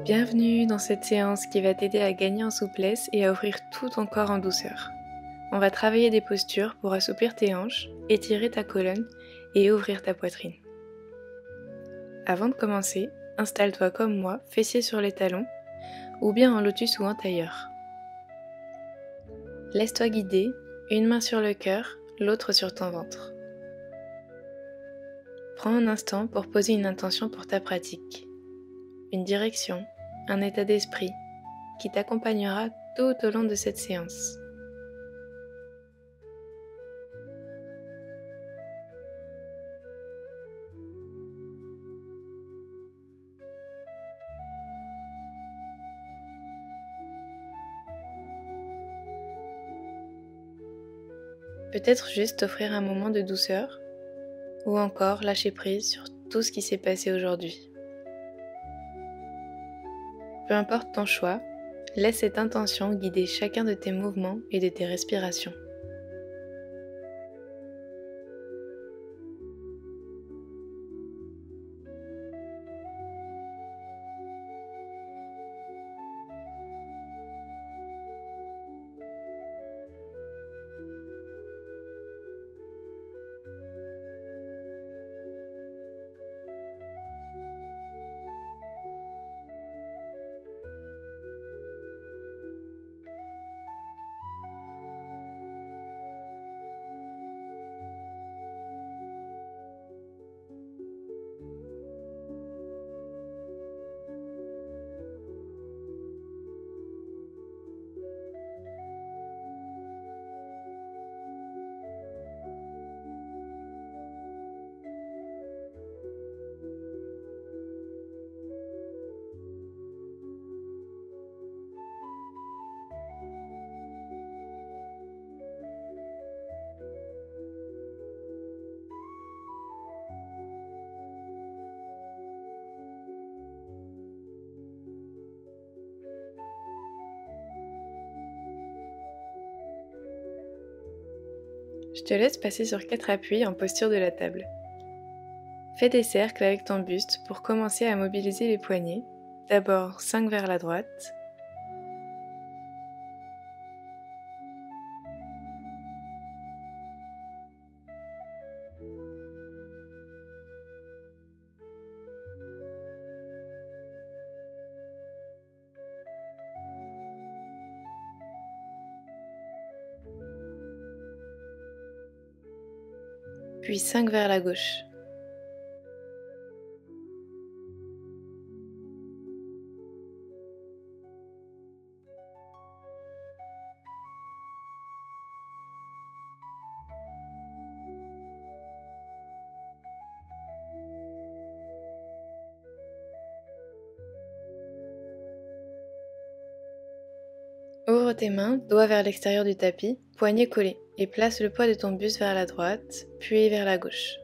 Bienvenue dans cette séance qui va t'aider à gagner en souplesse et à ouvrir tout ton corps en douceur. On va travailler des postures pour assouplir tes hanches, étirer ta colonne et ouvrir ta poitrine. Avant de commencer, installe-toi comme moi, fessiers sur les talons, ou bien en lotus ou en tailleur. Laisse-toi guider, une main sur le cœur, l'autre sur ton ventre. Prends un instant pour poser une intention pour ta pratique, une direction, un état d'esprit qui t'accompagnera tout au long de cette séance. Peut-être juste t'offrir un moment de douceur ou encore lâcher prise sur tout ce qui s'est passé aujourd'hui. Peu importe ton choix, laisse cette intention guider chacun de tes mouvements et de tes respirations. Je te laisse passer sur 4 appuis en posture de la table. Fais des cercles avec ton buste pour commencer à mobiliser les poignets. D'abord 5 vers la droite, puis 5 vers la gauche. Ouvre tes mains, doigts vers l'extérieur du tapis, poignets collés, et place le poids de ton buste vers la droite, puis vers la gauche.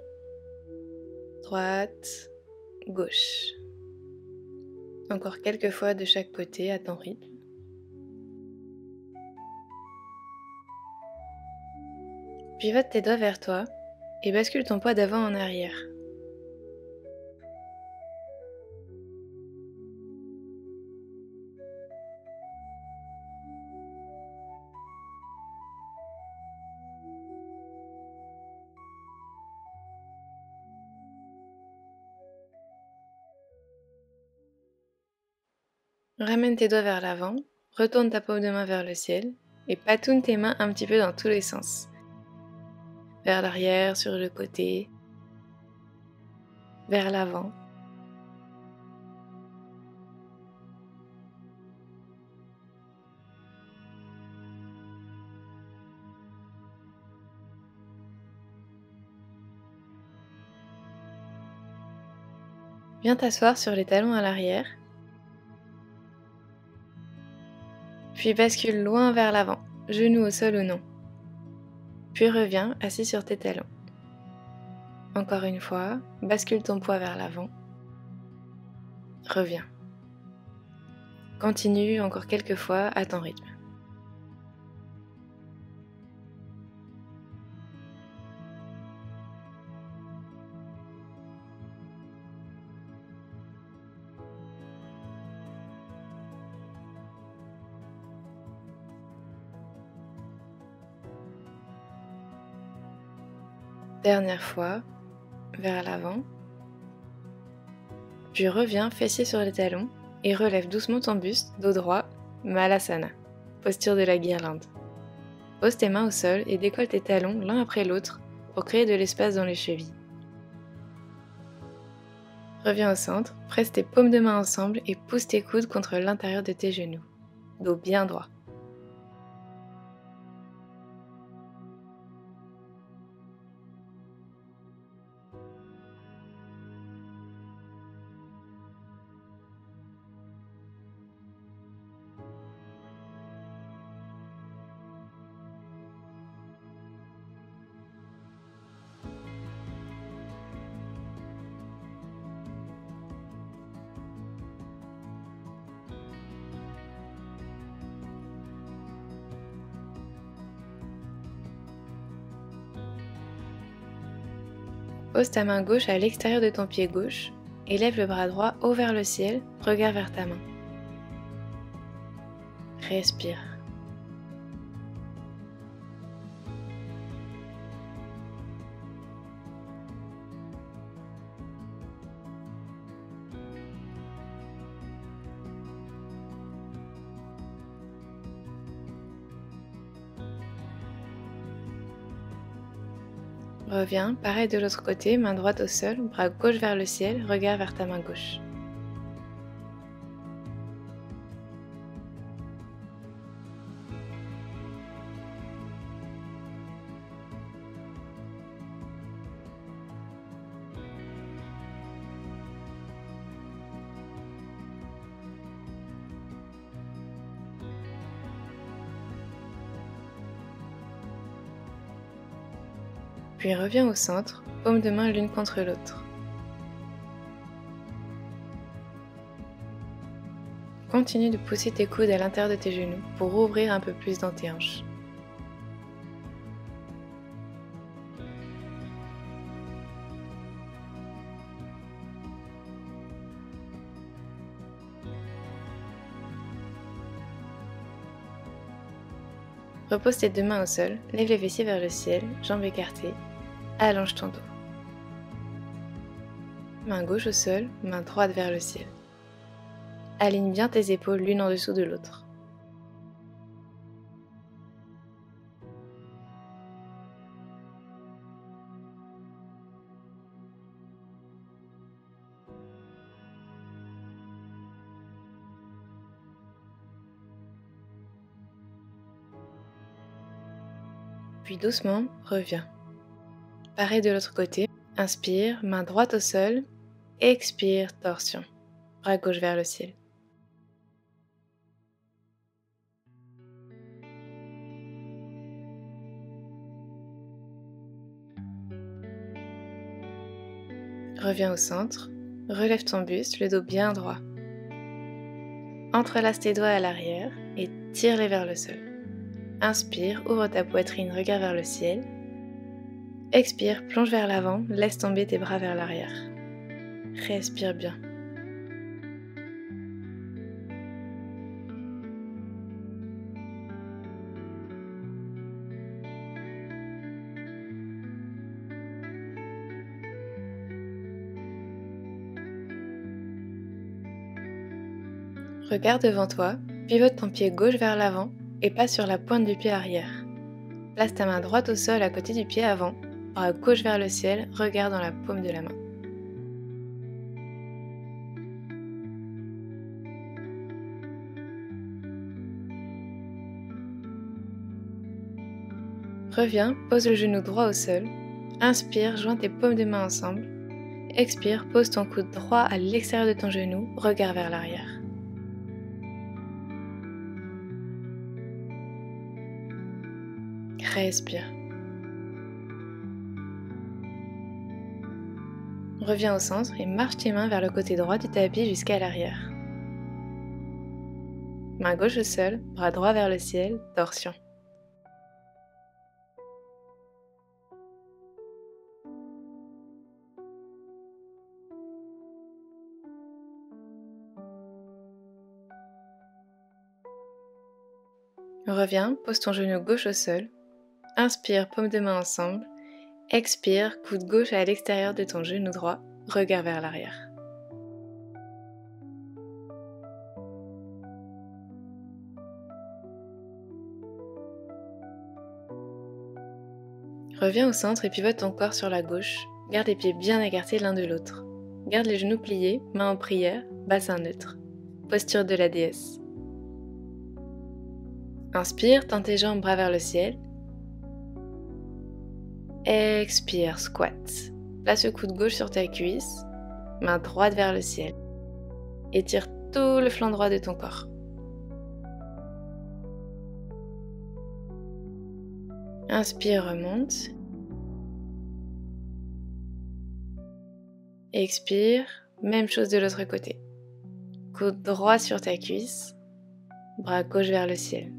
Droite, gauche. Encore quelques fois de chaque côté à ton rythme. Pivote tes doigts vers toi et bascule ton poids d'avant en arrière. Ramène tes doigts vers l'avant, retourne ta paume de main vers le ciel et patoune tes mains un petit peu dans tous les sens. Vers l'arrière, sur le côté, vers l'avant. Viens t'asseoir sur les talons à l'arrière, puis bascule loin vers l'avant, genoux au sol ou non. Puis reviens assis sur tes talons. Encore une fois, bascule ton poids vers l'avant. Reviens. Continue encore quelques fois à ton rythme. Dernière fois, vers l'avant. Puis reviens fessier sur les talons et relève doucement ton buste, dos droit, Malasana, posture de la guirlande. Pose tes mains au sol et décolle tes talons l'un après l'autre pour créer de l'espace dans les chevilles. Reviens au centre, presse tes paumes de main ensemble et pousse tes coudes contre l'intérieur de tes genoux. Dos bien droit. Pose ta main gauche à l'extérieur de ton pied gauche et lève le bras droit haut vers le ciel, regard vers ta main. Respire. Reviens, pareil de l'autre côté, main droite au sol, bras gauche vers le ciel, regard vers ta main gauche. Puis reviens au centre, paumes de main l'une contre l'autre. Continue de pousser tes coudes à l'intérieur de tes genoux pour ouvrir un peu plus dans tes hanches. Repose tes deux mains au sol, lève les fessiers vers le ciel, jambes écartées, allonge ton dos. Main gauche au sol, main droite vers le ciel. Aligne bien tes épaules l'une en dessous de l'autre. Puis doucement, reviens. Pareil de l'autre côté. Inspire, main droite au sol. Expire, torsion. Bras gauche vers le ciel. Reviens au centre. Relève ton buste, le dos bien droit. Entrelace tes doigts à l'arrière et tire-les vers le sol. Inspire, ouvre ta poitrine, regarde vers le ciel. Expire, plonge vers l'avant, laisse tomber tes bras vers l'arrière. Respire bien. Regarde devant toi, pivote ton pied gauche vers l'avant et passe sur la pointe du pied arrière. Place ta main droite au sol à côté du pied avant, bras gauche vers le ciel, regard dans la paume de la main. Reviens, pose le genou droit au sol. Inspire, joins tes paumes de main ensemble. Expire, pose ton coude droit à l'extérieur de ton genou, regard vers l'arrière. Respire. Reviens au centre et marche tes mains vers le côté droit du tapis jusqu'à l'arrière. Main gauche au sol, bras droit vers le ciel, torsion. Reviens, pose ton genou gauche au sol. Inspire, paume de main ensemble. Expire, coude gauche à l'extérieur de ton genou droit, regard vers l'arrière. Reviens au centre et pivote ton corps sur la gauche. Garde les pieds bien écartés l'un de l'autre. Garde les genoux pliés, mains en prière, bassin neutre. Posture de la déesse. Inspire, tends tes jambes bras vers le ciel. Expire, squat. Place le coude gauche sur ta cuisse, main droite vers le ciel. Étire tout le flanc droit de ton corps. Inspire, remonte. Expire, même chose de l'autre côté. Coude droit sur ta cuisse, bras gauche vers le ciel.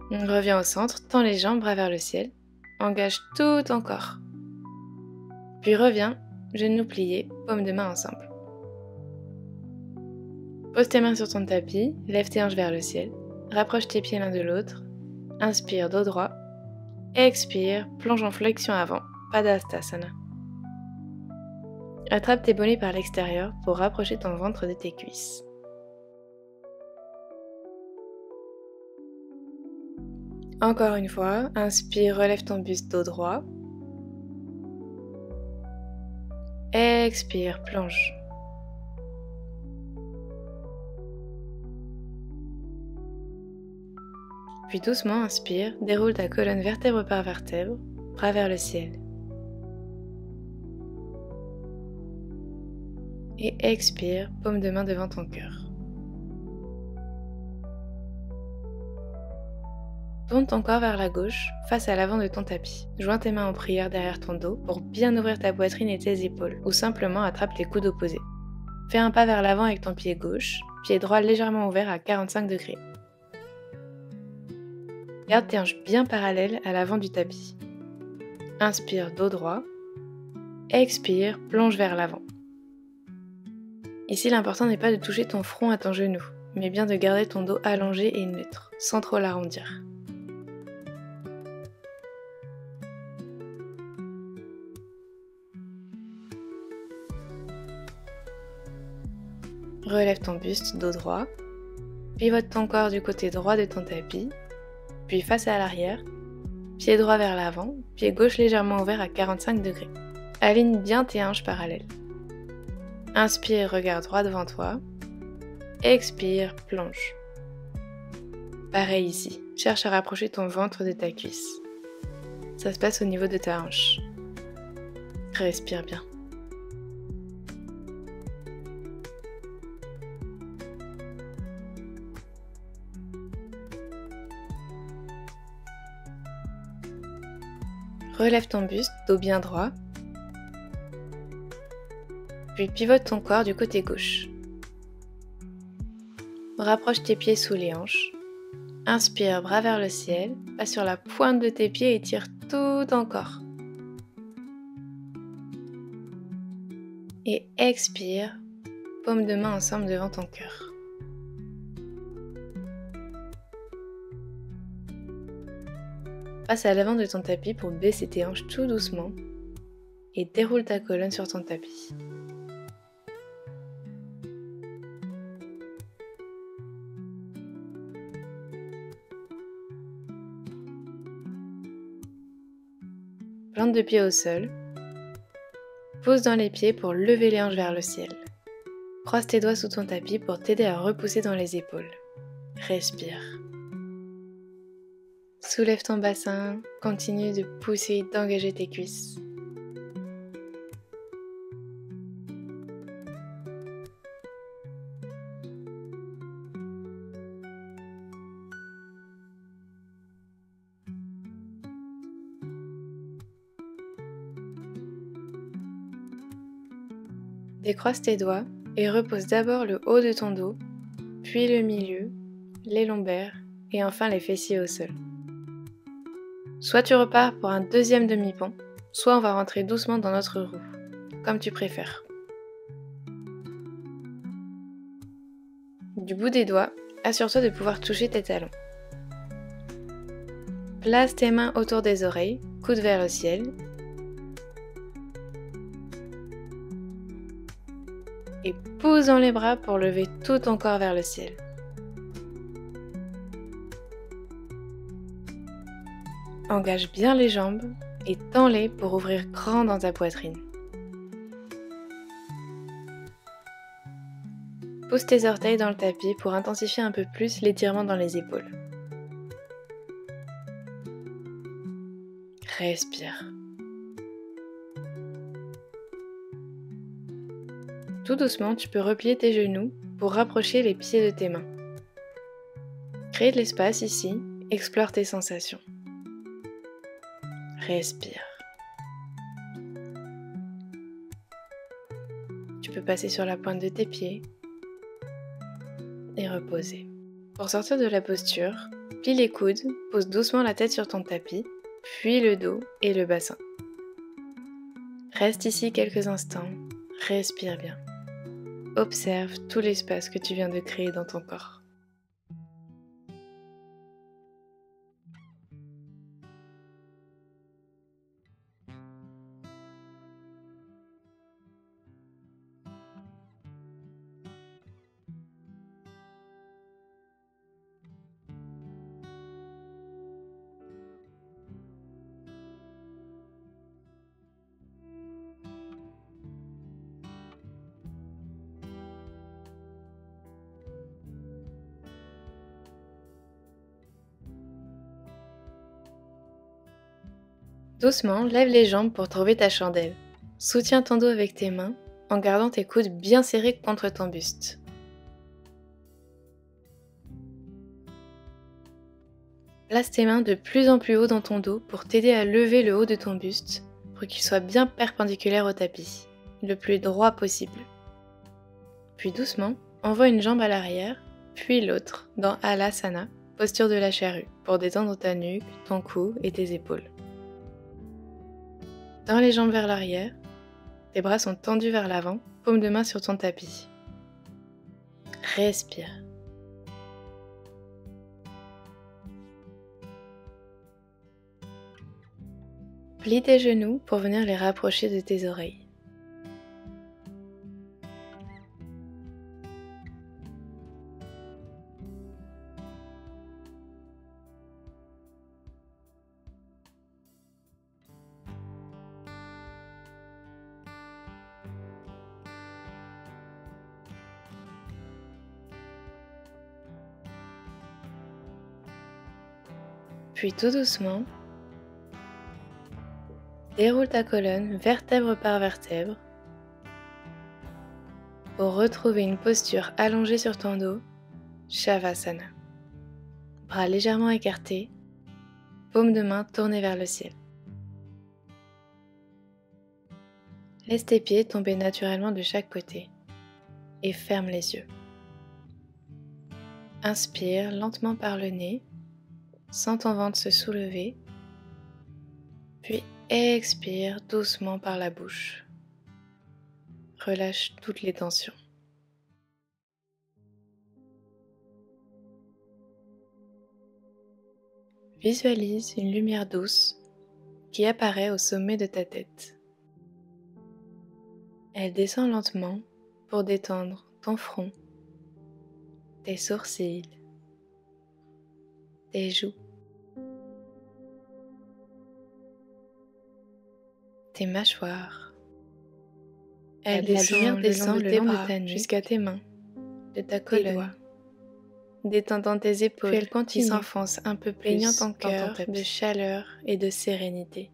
Reviens au centre, tends les jambes, bras vers le ciel. Engage tout ton corps. Puis reviens, genoux pliés, paumes de main ensemble. Pose tes mains sur ton tapis, lève tes hanches vers le ciel. Rapproche tes pieds l'un de l'autre. Inspire, dos droit. Expire, plonge en flexion avant, Padastasana. Attrape tes mollets par l'extérieur pour rapprocher ton ventre de tes cuisses. Encore une fois, inspire, relève ton buste dos droit. Expire, plonge. Puis doucement, inspire, déroule ta colonne vertèbre par vertèbre, bras vers le ciel. Et expire, paume de main devant ton cœur. Tourne ton corps vers la gauche, face à l'avant de ton tapis. Joins tes mains en prière derrière ton dos pour bien ouvrir ta poitrine et tes épaules, ou simplement attrape tes coudes opposés. Fais un pas vers l'avant avec ton pied gauche, pied droit légèrement ouvert à 45 degrés. Garde tes hanches bien parallèles à l'avant du tapis. Inspire, dos droit. Expire, plonge vers l'avant. Ici, l'important n'est pas de toucher ton front à ton genou, mais bien de garder ton dos allongé et neutre, sans trop l'arrondir. Relève ton buste, dos droit. Pivote ton corps du côté droit de ton tapis, puis face à l'arrière, pied droit vers l'avant, pied gauche légèrement ouvert à 45 degrés. Aligne bien tes hanches parallèles. Inspire, regard droit devant toi. Expire, plonge. Pareil ici, cherche à rapprocher ton ventre de ta cuisse. Ça se passe au niveau de ta hanche. Respire bien. Relève ton buste, dos bien droit. Puis pivote ton corps du côté gauche. Rapproche tes pieds sous les hanches. Inspire, bras vers le ciel. Passe sur la pointe de tes pieds et tire tout ton corps. Et expire, paume de main ensemble devant ton cœur. Passe à l'avant de ton tapis pour baisser tes hanches tout doucement et déroule ta colonne sur ton tapis. Plante de pied au sol. Pose dans les pieds pour lever les hanches vers le ciel. Croise tes doigts sous ton tapis pour t'aider à repousser dans les épaules. Respire. Soulève ton bassin, continue de pousser, d'engager tes cuisses. Décroise tes doigts et repose d'abord le haut de ton dos, puis le milieu, les lombaires et enfin les fessiers au sol. Soit tu repars pour un deuxième demi-pont, soit on va rentrer doucement dans notre roue, comme tu préfères. Du bout des doigts, assure-toi de pouvoir toucher tes talons. Place tes mains autour des oreilles, coudes vers le ciel. Et pousse dans les bras pour lever tout ton corps vers le ciel. Engage bien les jambes et tends-les pour ouvrir grand dans ta poitrine. Pousse tes orteils dans le tapis pour intensifier un peu plus l'étirement dans les épaules. Respire. Tout doucement, tu peux replier tes genoux pour rapprocher les pieds de tes mains. Crée de l'espace ici, explore tes sensations. Respire. Tu peux passer sur la pointe de tes pieds et reposer. Pour sortir de la posture, plie les coudes, pose doucement la tête sur ton tapis, puis le dos et le bassin. Reste ici quelques instants, respire bien. Observe tout l'espace que tu viens de créer dans ton corps. Doucement, lève les jambes pour trouver ta chandelle. Soutiens ton dos avec tes mains en gardant tes coudes bien serrés contre ton buste. Place tes mains de plus en plus haut dans ton dos pour t'aider à lever le haut de ton buste pour qu'il soit bien perpendiculaire au tapis, le plus droit possible. Puis doucement, envoie une jambe à l'arrière, puis l'autre dans Halasana, posture de la charrue, pour détendre ta nuque, ton cou et tes épaules. Tends les jambes vers l'arrière, tes bras sont tendus vers l'avant, paume de main sur ton tapis. Respire. Plie tes genoux pour venir les rapprocher de tes oreilles. Puis tout doucement, déroule ta colonne vertèbre par vertèbre pour retrouver une posture allongée sur ton dos, Shavasana. Bras légèrement écartés, paume de main tournée vers le ciel. Laisse tes pieds tomber naturellement de chaque côté et ferme les yeux. Inspire lentement par le nez, sens ton ventre se soulever, puis expire doucement par la bouche. Relâche toutes les tensions. Visualise une lumière douce qui apparaît au sommet de ta tête. Elle descend lentement pour détendre ton front, tes sourcils, tes joues, tes mâchoires. La lumière descend le long de ta nuque jusqu'à tes mains, de ta colonne, détendant tes épaules, puis elle continue, qui s'enfonce un peu plus, baignant ton cœur de chaleur et de sérénité.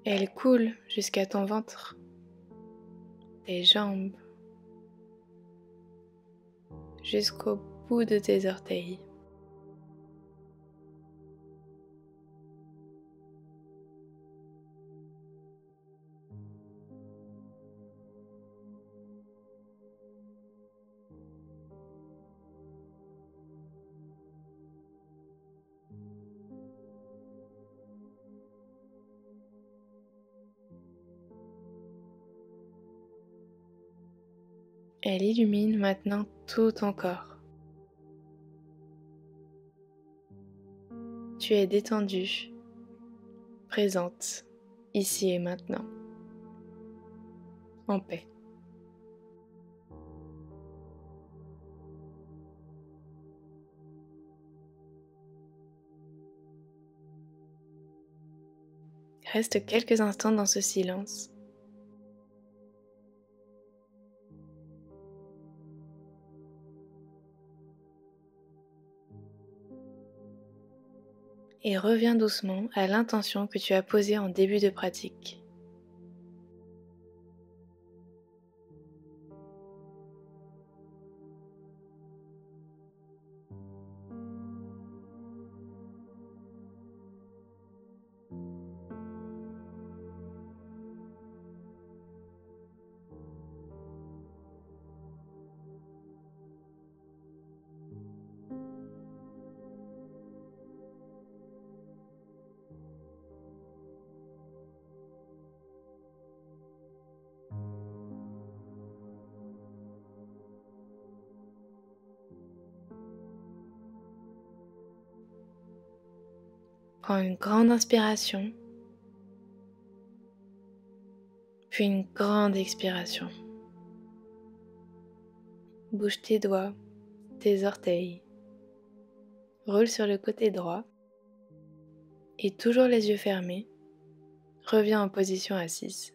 Elle coule jusqu'à ton ventre, tes jambes, jusqu'au bout de tes orteils. Elle illumine maintenant tout ton corps. Tu es détendue, présente, ici et maintenant, en paix. Reste quelques instants dans ce silence et reviens doucement à l'intention que tu as posée en début de pratique. Prends une grande inspiration, puis une grande expiration. Bouge tes doigts, tes orteils. Roule sur le côté droit et toujours les yeux fermés, reviens en position assise.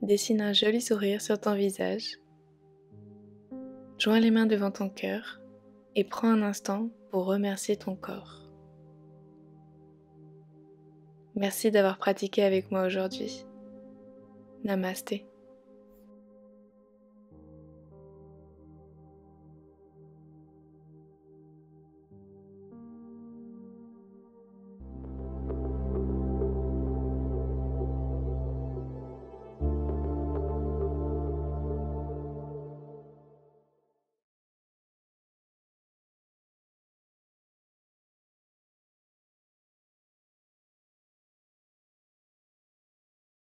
Dessine un joli sourire sur ton visage. Joins les mains devant ton cœur et prends un instant pour remercier ton corps. Merci d'avoir pratiqué avec moi aujourd'hui. Namasté.